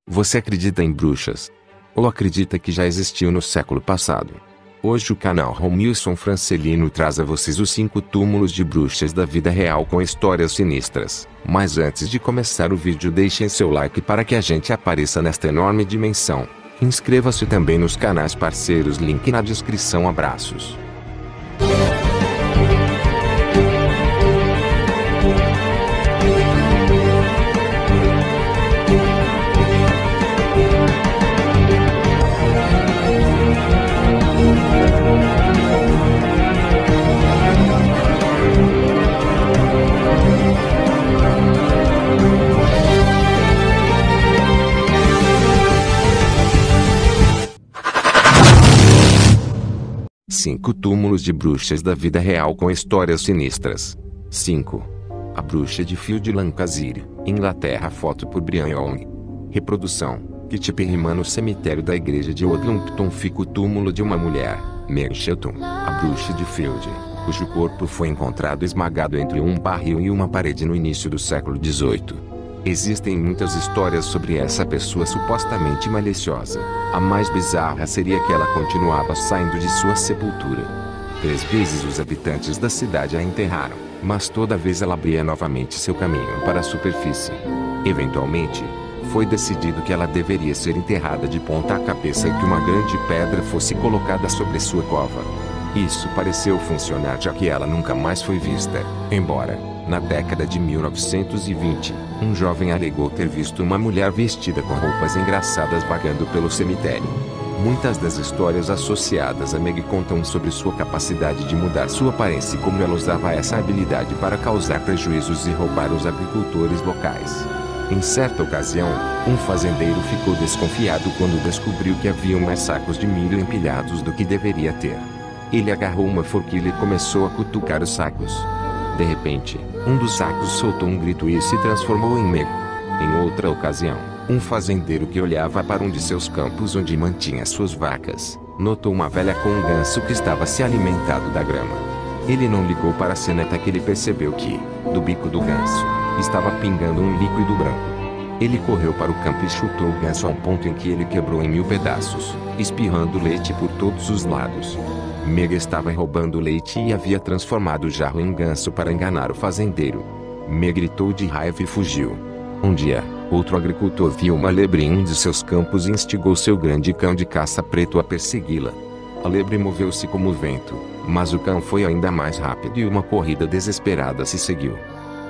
Você acredita em bruxas? Ou acredita que já existiu no século passado? Hoje o canal Romilson Francelino traz a vocês os 5 túmulos de bruxas da vida real com histórias sinistras. Mas antes de começar o vídeo, deixem seu like para que a gente apareça nesta enorme dimensão. Inscreva-se também nos canais parceiros, link na descrição. Abraços. Cinco túmulos de bruxas da vida real com histórias sinistras. 5. A bruxa de Field Lancashire, Inglaterra. Foto por Brian Young. Reprodução: Kitty Perryman. No cemitério da igreja de Woodlumpton fica o túmulo de uma mulher, Mary Shelton, a bruxa de Field, cujo corpo foi encontrado esmagado entre um barril e uma parede no início do século XVIII. Existem muitas histórias sobre essa pessoa supostamente maliciosa. A mais bizarra seria que ela continuava saindo de sua sepultura. 3 vezes os habitantes da cidade a enterraram, mas toda vez ela abria novamente seu caminho para a superfície. Eventualmente, foi decidido que ela deveria ser enterrada de ponta cabeça e que uma grande pedra fosse colocada sobre sua cova. Isso pareceu funcionar, já que ela nunca mais foi vista, embora, na década de 1920, um jovem alegou ter visto uma mulher vestida com roupas engraçadas vagando pelo cemitério. Muitas das histórias associadas a Meg contam sobre sua capacidade de mudar sua aparência e como ela usava essa habilidade para causar prejuízos e roubar os agricultores locais. Em certa ocasião, um fazendeiro ficou desconfiado quando descobriu que havia mais sacos de milho empilhados do que deveria ter. Ele agarrou uma forquilha e começou a cutucar os sacos. De repente, um dos sacos soltou um grito e se transformou em Meg. Em outra ocasião, um fazendeiro que olhava para um de seus campos onde mantinha suas vacas, notou uma velha com um ganso que estava se alimentando da grama. Ele não ligou para a cena até que ele percebeu que, do bico do ganso, estava pingando um líquido branco. Ele correu para o campo e chutou o ganso a um ponto em que ele quebrou em 1000 pedaços, espirrando leite por todos os lados. Meg estava roubando leite e havia transformado o jarro em ganso para enganar o fazendeiro. Meg gritou de raiva e fugiu. Um dia, outro agricultor viu uma lebre em um de seus campos e instigou seu grande cão de caça preto a persegui-la. A lebre moveu-se como o vento, mas o cão foi ainda mais rápido e uma corrida desesperada se seguiu.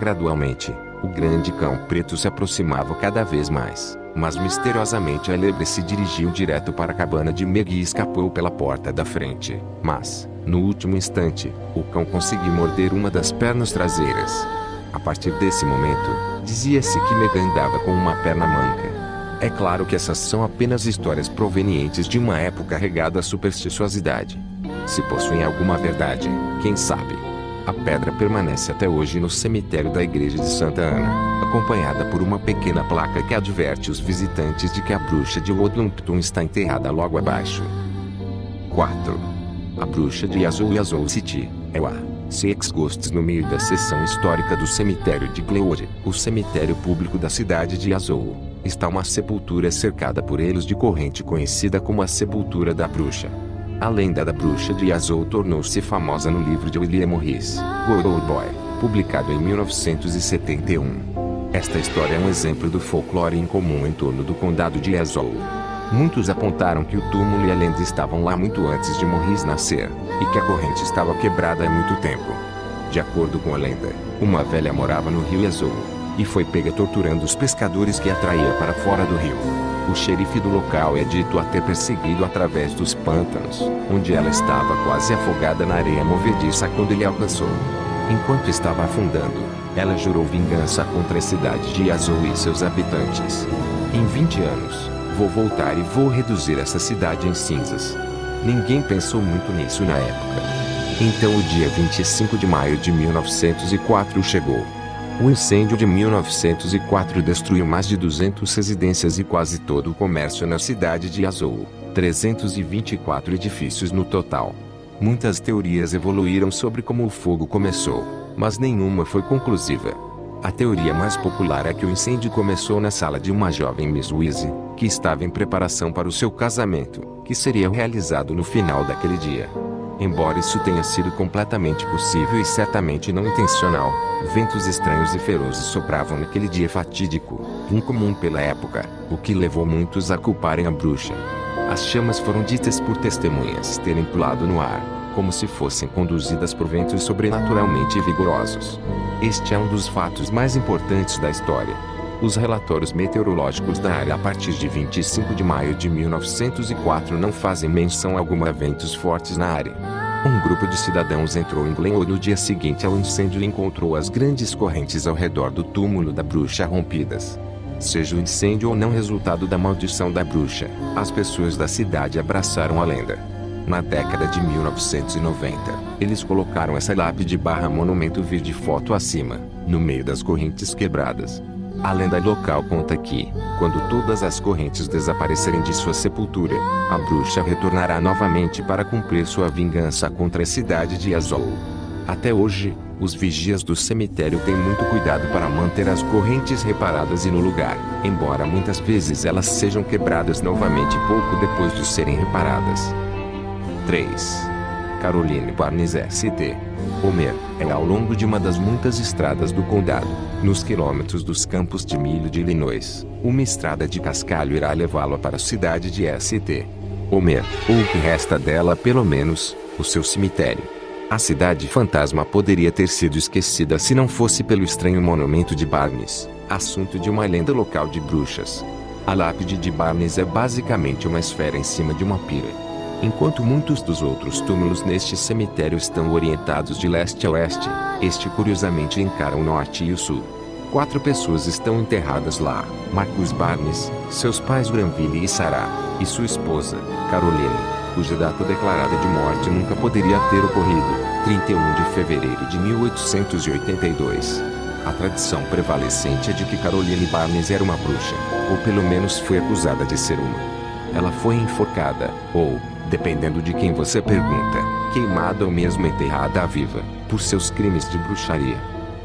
Gradualmente, o grande cão preto se aproximava cada vez mais, mas misteriosamente a lebre se dirigiu direto para a cabana de Meg e escapou pela porta da frente. Mas, no último instante, o cão conseguiu morder uma das pernas traseiras. A partir desse momento, dizia-se que Meg andava com uma perna manca. É claro que essas são apenas histórias provenientes de uma época regada a supersticiosidade. Se possuem alguma verdade, quem sabe? A pedra permanece até hoje no cemitério da igreja de Santa Ana, acompanhada por uma pequena placa que adverte os visitantes de que a bruxa de Woodlumpton está enterrada logo abaixo. 4. A bruxa de Yazoo City, Iowa. Six Ghosts. No meio da seção histórica do cemitério de Glenwood, o cemitério público da cidade de Yazoo, está uma sepultura cercada por elos de corrente conhecida como a Sepultura da Bruxa. A lenda da bruxa de Yazoo tornou-se famosa no livro de William Morris, Good Old Boy, publicado em 1971. Esta história é um exemplo do folclore incomum em torno do condado de Yazoo. Muitos apontaram que o túmulo e a lenda estavam lá muito antes de Morris nascer, e que a corrente estava quebrada há muito tempo. De acordo com a lenda, uma velha morava no rio Yazoo, e foi pega torturando os pescadores que atraía para fora do rio. O xerife do local é dito a ter perseguido através dos pântanos, onde ela estava quase afogada na areia movediça quando ele alcançou. Enquanto estava afundando, ela jurou vingança contra a cidade de Yazoo e seus habitantes. Em 20 anos, vou voltar e vou reduzir essa cidade em cinzas. Ninguém pensou muito nisso na época. Então o dia 25 de maio de 1904 chegou. O incêndio de 1904 destruiu mais de 200 residências e quase todo o comércio na cidade de Yazoo, 324 edifícios no total. Muitas teorias evoluíram sobre como o fogo começou, mas nenhuma foi conclusiva. A teoria mais popular é que o incêndio começou na sala de uma jovem Miss Weasley, que estava em preparação para o seu casamento, que seria realizado no final daquele dia. Embora isso tenha sido completamente possível e certamente não intencional, ventos estranhos e ferozes sopravam naquele dia fatídico, incomum pela época, o que levou muitos a culparem a bruxa. As chamas foram ditas por testemunhas terem pulado no ar, como se fossem conduzidas por ventos sobrenaturalmente vigorosos. Este é um dos fatos mais importantes da história. Os relatórios meteorológicos da área a partir de 25 de maio de 1904 não fazem menção alguma a ventos fortes na área. Um grupo de cidadãos entrou em Glenwood no dia seguinte ao incêndio e encontrou as grandes correntes ao redor do túmulo da bruxa rompidas. Seja o incêndio ou não resultado da maldição da bruxa, as pessoas da cidade abraçaram a lenda. Na década de 1990, eles colocaram essa lápide / monumento verde foto acima, no meio das correntes quebradas. A lenda local conta que, quando todas as correntes desaparecerem de sua sepultura, a bruxa retornará novamente para cumprir sua vingança contra a cidade de Azul. Até hoje, os vigias do cemitério têm muito cuidado para manter as correntes reparadas e no lugar, embora muitas vezes elas sejam quebradas novamente pouco depois de serem reparadas. 3. Caroline Barnes St. Homer é ao longo de uma das muitas estradas do condado, nos quilômetros dos campos de milho de Illinois. Uma estrada de cascalho irá levá-lo para a cidade de St. Homer, ou o que resta dela pelo menos, o seu cemitério. A cidade fantasma poderia ter sido esquecida se não fosse pelo estranho monumento de Barnes, assunto de uma lenda local de bruxas. A lápide de Barnes é basicamente uma esfera em cima de uma pira. Enquanto muitos dos outros túmulos neste cemitério estão orientados de leste a oeste, este curiosamente encara o norte e o sul. 4 pessoas estão enterradas lá: Marcus Barnes, seus pais Granville e Sarah, e sua esposa, Caroline, cuja data declarada de morte nunca poderia ter ocorrido, 31 de fevereiro de 1882. A tradição prevalecente é de que Caroline Barnes era uma bruxa, ou pelo menos foi acusada de ser uma. Ela foi enforcada, ou, dependendo de quem você pergunta, queimada ou mesmo enterrada viva, por seus crimes de bruxaria.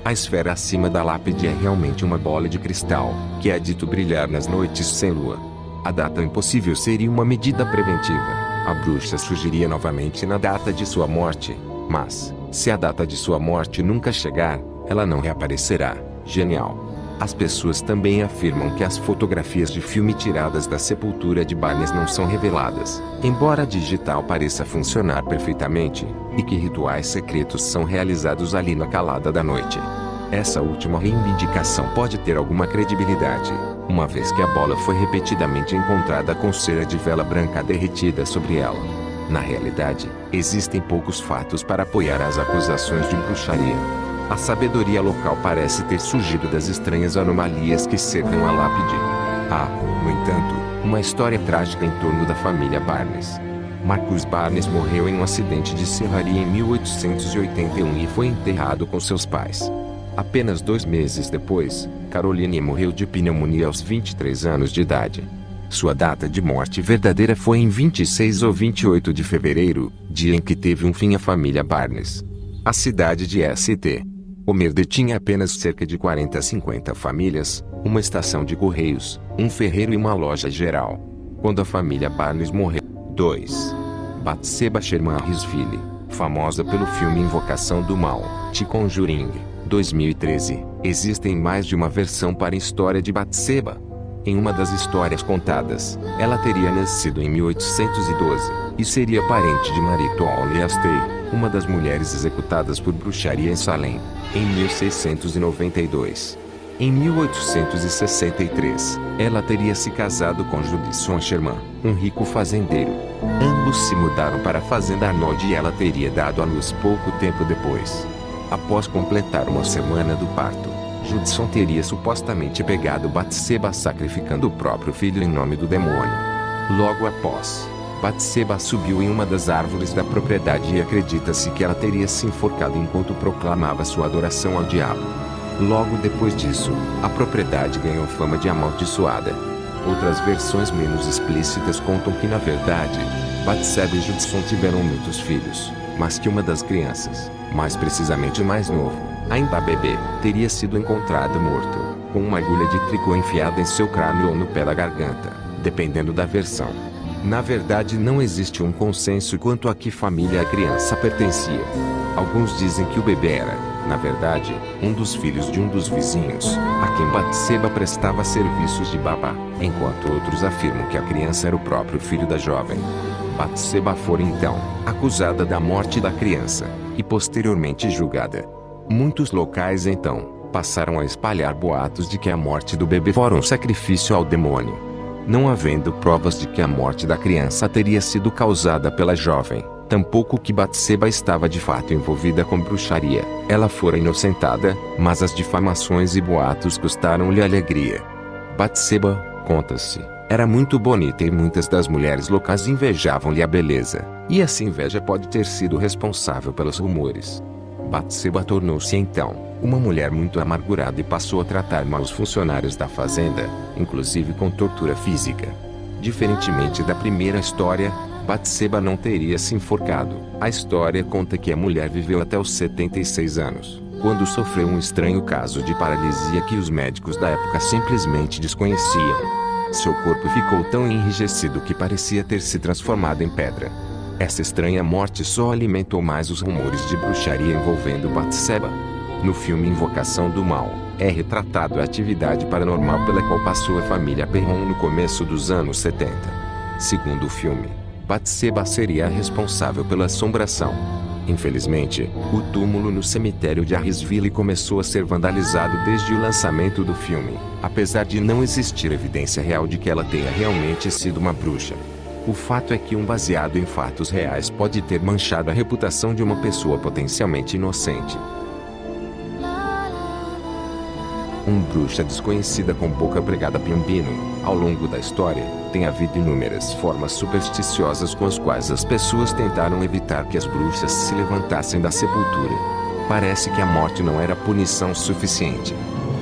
A esfera acima da lápide é realmente uma bola de cristal, que é dito brilhar nas noites sem lua. A data impossível seria uma medida preventiva. A bruxa surgiria novamente na data de sua morte, mas, se a data de sua morte nunca chegar, ela não reaparecerá. Genial. As pessoas também afirmam que as fotografias de filme tiradas da sepultura de Barnes não são reveladas, embora a digital pareça funcionar perfeitamente, e que rituais secretos são realizados ali na calada da noite. Essa última reivindicação pode ter alguma credibilidade, uma vez que a bola foi repetidamente encontrada com cera de vela branca derretida sobre ela. Na realidade, existem poucos fatos para apoiar as acusações de bruxaria. A sabedoria local parece ter surgido das estranhas anomalias que cercam a lápide. Há, no entanto, uma história trágica em torno da família Barnes. Marcus Barnes morreu em um acidente de serraria em 1881 e foi enterrado com seus pais. Apenas 2 meses depois, Caroline morreu de pneumonia aos 23 anos de idade. Sua data de morte verdadeira foi em 26 ou 28 de fevereiro, dia em que teve um fim a família Barnes. A cidade de St. Homer detinha apenas cerca de 40 a 50 famílias, uma estação de correios, um ferreiro e uma loja geral. Quando a família Barnes morreu. 2. Bathsheba Sherman Risville, famosa pelo filme Invocação do Mal, The Conjuring, 2013. Existem mais de uma versão para a história de Bathsheba. Em uma das histórias contadas, ela teria nascido em 1812, e seria parente de Marie Tolley Astey, uma das mulheres executadas por bruxaria em Salem, em 1692. Em 1863, ela teria se casado com Judson Sherman, um rico fazendeiro. Ambos se mudaram para a fazenda Arnold e ela teria dado à luz pouco tempo depois. Após completar uma semana do parto, Judson teria supostamente pegado Bathsheba sacrificando o próprio filho em nome do demônio. Logo após, Bathsheba subiu em uma das árvores da propriedade e acredita-se que ela teria se enforcado enquanto proclamava sua adoração ao diabo. Logo depois disso, a propriedade ganhou fama de amaldiçoada. Outras versões menos explícitas contam que na verdade, Bathsheba e Judson tiveram muitos filhos, mas que uma das crianças, mais precisamente o mais novo, ainda bebê, teria sido encontrado morto, com uma agulha de tricô enfiada em seu crânio ou no pé da garganta, dependendo da versão. Na verdade, não existe um consenso quanto a que família a criança pertencia. Alguns dizem que o bebê era, na verdade, um dos filhos de um dos vizinhos, a quem Batseba prestava serviços de babá, enquanto outros afirmam que a criança era o próprio filho da jovem. Batseba fora então acusada da morte da criança, e posteriormente julgada. Muitos locais então passaram a espalhar boatos de que a morte do bebê fora um sacrifício ao demônio. Não havendo provas de que a morte da criança teria sido causada pela jovem, tampouco que Batseba estava de fato envolvida com bruxaria, ela fora inocentada, mas as difamações e boatos custaram-lhe alegria. Batseba, conta-se, era muito bonita e muitas das mulheres locais invejavam-lhe a beleza, e essa inveja pode ter sido responsável pelos rumores. Batseba tornou-se então uma mulher muito amargurada e passou a tratar mal os funcionários da fazenda, inclusive com tortura física. Diferentemente da primeira história, Batseba não teria se enforcado. A história conta que a mulher viveu até os 76 anos, quando sofreu um estranho caso de paralisia que os médicos da época simplesmente desconheciam. Seu corpo ficou tão enrijecido que parecia ter se transformado em pedra. Essa estranha morte só alimentou mais os rumores de bruxaria envolvendo Batseba. No filme Invocação do Mal, é retratado a atividade paranormal pela qual passou a família Perron no começo dos anos 70. Segundo o filme, Batseba seria a responsável pela assombração. Infelizmente, o túmulo no cemitério de Harrisville começou a ser vandalizado desde o lançamento do filme, apesar de não existir evidência real de que ela tenha realmente sido uma bruxa. O fato é que baseado em fatos reais pode ter manchado a reputação de uma pessoa potencialmente inocente. Bruxa desconhecida com boca pregada Piombino, ao longo da história, tem havido inúmeras formas supersticiosas com as quais as pessoas tentaram evitar que as bruxas se levantassem da sepultura. Parece que a morte não era punição suficiente.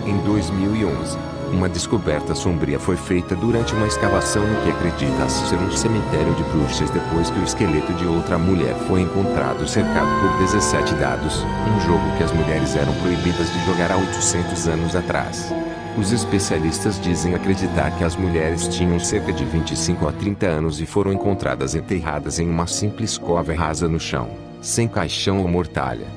Em 2011, uma descoberta sombria foi feita durante uma escavação no que acredita-se ser um cemitério de bruxas depois que o esqueleto de outra mulher foi encontrado cercado por 17 dados, um jogo que as mulheres eram proibidas de jogar há 800 anos atrás. Os especialistas dizem acreditar que as mulheres tinham cerca de 25 a 30 anos e foram encontradas enterradas em uma simples cova rasa no chão, sem caixão ou mortalha.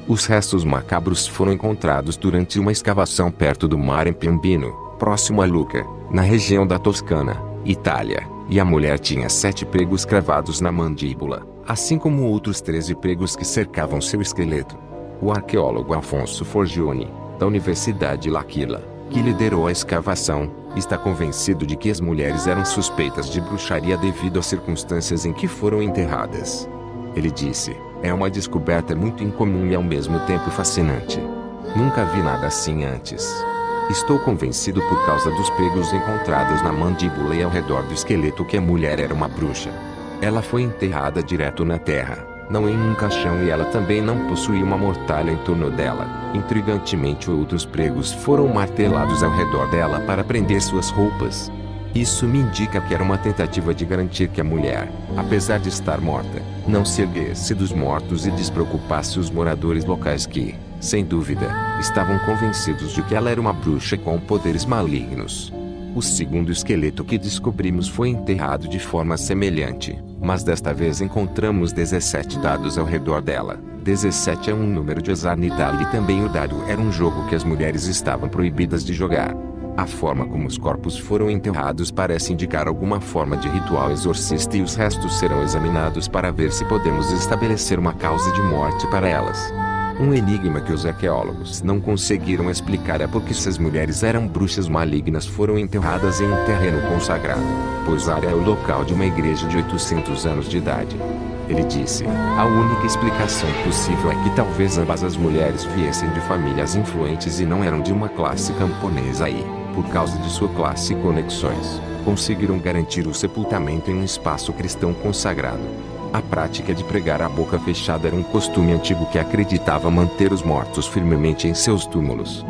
Os restos macabros foram encontrados durante uma escavação perto do mar em Piombino, próximo a Lucca, na região da Toscana, Itália, e a mulher tinha 7 pregos cravados na mandíbula, assim como outros 13 pregos que cercavam seu esqueleto. O arqueólogo Afonso Forgione, da Universidade L'Aquila, que liderou a escavação, está convencido de que as mulheres eram suspeitas de bruxaria devido às circunstâncias em que foram enterradas. Ele disse: "É uma descoberta muito incomum e ao mesmo tempo fascinante. Nunca vi nada assim antes. Estou convencido por causa dos pregos encontrados na mandíbula e ao redor do esqueleto que a mulher era uma bruxa. Ela foi enterrada direto na terra, não em um caixão, e ela também não possuía uma mortalha em torno dela. Intrigantemente, outros pregos foram martelados ao redor dela para prender suas roupas. Isso me indica que era uma tentativa de garantir que a mulher, apesar de estar morta, não se erguesse dos mortos e despreocupasse os moradores locais que, sem dúvida, estavam convencidos de que ela era uma bruxa com poderes malignos." O segundo esqueleto que descobrimos foi enterrado de forma semelhante, mas desta vez encontramos 17 dados ao redor dela. 17 é um número de azar na Itália e também o dado era um jogo que as mulheres estavam proibidas de jogar. A forma como os corpos foram enterrados parece indicar alguma forma de ritual exorcista e os restos serão examinados para ver se podemos estabelecer uma causa de morte para elas. Um enigma que os arqueólogos não conseguiram explicar é porque essas mulheres eram bruxas malignas foram enterradas em um terreno consagrado, pois a área é o local de uma igreja de 800 anos de idade. Ele disse: "A única explicação possível é que talvez ambas as mulheres viessem de famílias influentes e não eram de uma classe camponesa e, por causa de sua classe e conexões, conseguiram garantir o sepultamento em um espaço cristão consagrado." A prática de pregar a boca fechada era um costume antigo que acreditava manter os mortos firmemente em seus túmulos.